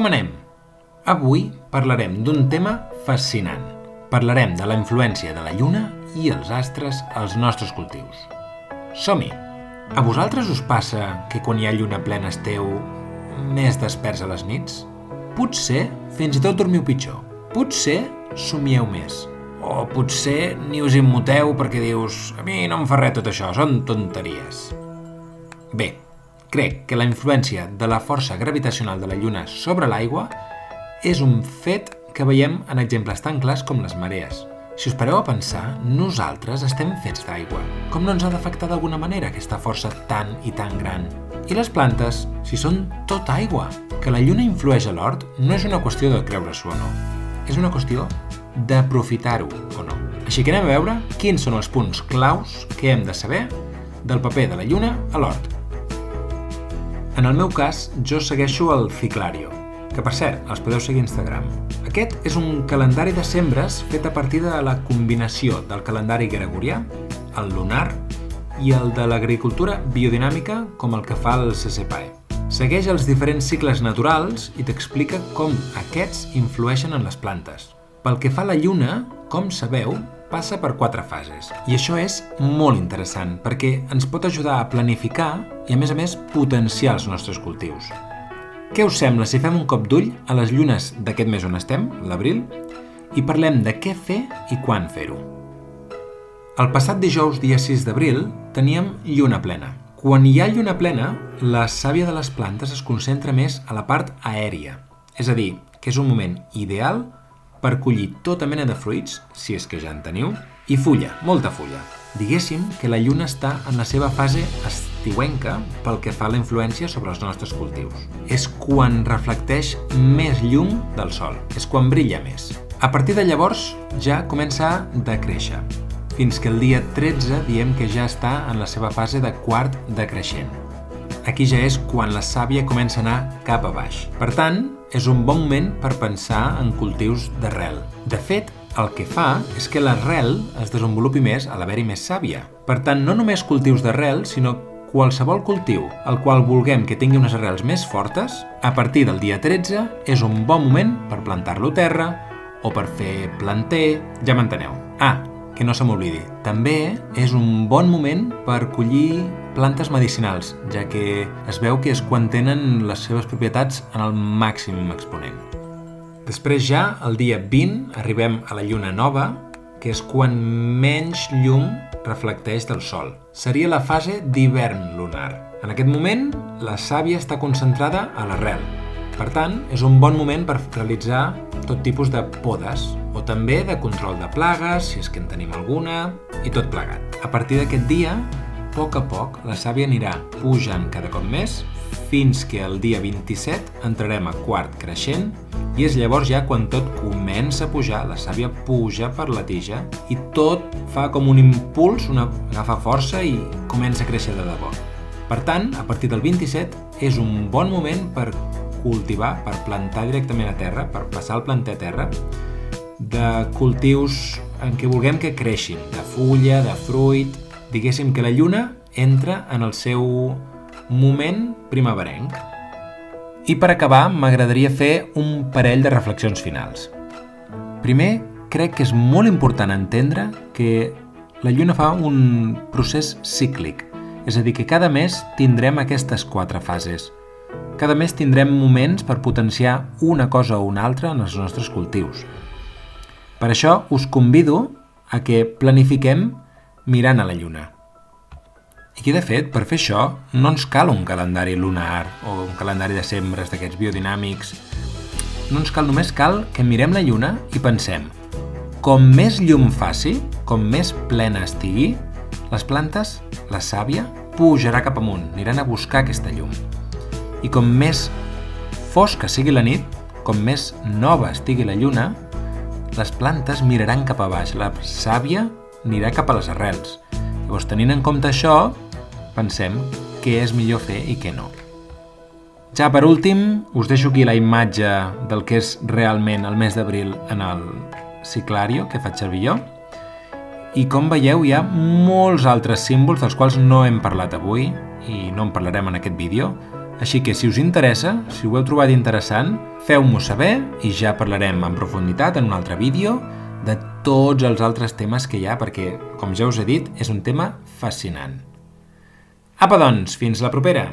Com anem? Avui parlarem d'un tema fascinant. Parlarem de la influència de la lluna i els astres als nostres cultius. Som-hi! A vosaltres us passa que quan hi ha lluna plena esteu més desperts a les nits? Potser fins i tot dormiu pitjor. Potser somieu més. O potser ni us immuteu perquè dius a mi no em fa res tot això, són tonteries. Bé, crec que la influència de la força gravitacional de la lluna sobre l'aigua és un fet que veiem en exemples tan clars com les marees. Si us pareu a pensar, nosaltres estem fets d'aigua. Com no ens ha d'afectar d'alguna manera aquesta força tan i tan gran? I les plantes, si són tot aigua? Que la lluna influeix a l'hort no és una qüestió de creure-s'ho o no. És una qüestió d'aprofitar-ho o no. Així que anem a veure quins són els punts claus que hem de saber del paper de la lluna a l'hort. En el meu cas, jo segueixo el Ciclario, que per cert, els podeu seguir a Instagram. Aquest és un calendari de sembres fet a partir de la combinació del calendari gregorià, el lunar i el de l'agricultura biodinàmica com el que fa el CCPAE. Segueix els diferents cicles naturals i t'explica com aquests influeixen en les plantes. Pel que fa a la lluna, com sabeu, passa per 4 fases. I això és molt interessant perquè ens pot ajudar a planificar i, a més, potenciar els nostres cultius. Què us sembla si fem un cop d'ull a les llunes d'aquest mes on estem, l'abril, i parlem de què fer i quan fer-ho? El passat dijous, dia 6 d'abril, teníem lluna plena. Quan hi ha lluna plena, la sàvia de les plantes es concentra més a la part aèria, és a dir, que és un moment ideal per collir tota mena de fruits, si és que ja en teniu, i fulla, molta fulla. Diguéssim que la lluna està en la seva fase estiuenca pel que fa a la influència sobre els nostres cultius. És quan reflecteix més llum del sol, és quan brilla més. A partir de llavors ja comença a decréixer, fins que el dia 13 diem que ja està en la seva fase de quart decreixent. Aquí ja és quan la sàvia comença a anar cap a baix. Per tant, és un bon moment per pensar en cultius d'arrel. De fet, el que fa és que l'arrel es desenvolupi més a l'haver-hi més sàvia. Per tant, no només cultius d'arrel, sinó qualsevol cultiu al qual vulguem que tingui unes arrels més fortes, a partir del dia 13 és un bon moment per plantar-lo a terra o per fer planter, ja m'enteneu. Que no se m'oblidi, també és un bon moment per collir plantes medicinals, ja que es veu que és quan tenen les seves propietats en el màxim exponent. Després ja, el dia 20, arribem a la lluna nova, que és quan menys llum reflecteix del sol. Seria la fase d'hivern lunar. En aquest moment, la sàvia està concentrada a l'arrel. Per tant, és un bon moment per realitzar tot tipus de podes o també de control de plagues, si és que en tenim alguna, i tot plegat. A partir d'aquest dia, a poc, la sàvia anirà pujant cada cop més fins que el dia 27 entrarem a quart creixent i és llavors ja quan tot comença a pujar, la sàvia puja per la tija i tot fa com un impuls, agafa força i comença a créixer de debò. Per tant, a partir del 27 és un bon moment per cultivar, per plantar directament a terra, per passar el planter a terra, de cultius en què vulguem que creixin, de fulla, de fruit. Diguéssim que la lluna entra en el seu moment primaverenc. I per acabar, m'agradaria fer un parell de reflexions finals. Primer, crec que és molt important entendre que la lluna fa un procés cíclic, és a dir, que cada mes tindrem aquestes 4 fases. Cada mes tindrem moments per potenciar una cosa o una altra en els nostres cultius. Per això us convido a que planifiquem mirant a la lluna. I que, de fet, per fer això no ens cal un calendari lunar o un calendari de sembres d'aquests biodinàmics. No ens cal, només cal que mirem la lluna i pensem com més llum faci, com més plena estigui, les plantes, la sàvia, pujarà cap amunt, aniran a buscar aquesta llum. I com més fosca sigui la nit, com més nova estigui la lluna, les plantes miraran cap a baix, la sàvia anirà cap a les arrels. Llavors, tenint en compte això, pensem què és millor fer i què no. Ja per últim, us deixo aquí la imatge del que és realment el mes d'abril en el Ciclario que faig servir jo. I com veieu, hi ha molts altres símbols dels quals no hem parlat avui i no en parlarem en aquest vídeo. Així que si us interessa, si ho heu trobat interessant, feu-m'ho saber i ja parlarem en profunditat en un altre vídeo de tots els altres temes que hi ha perquè, com ja us he dit, és un tema fascinant. Apa doncs, fins la propera!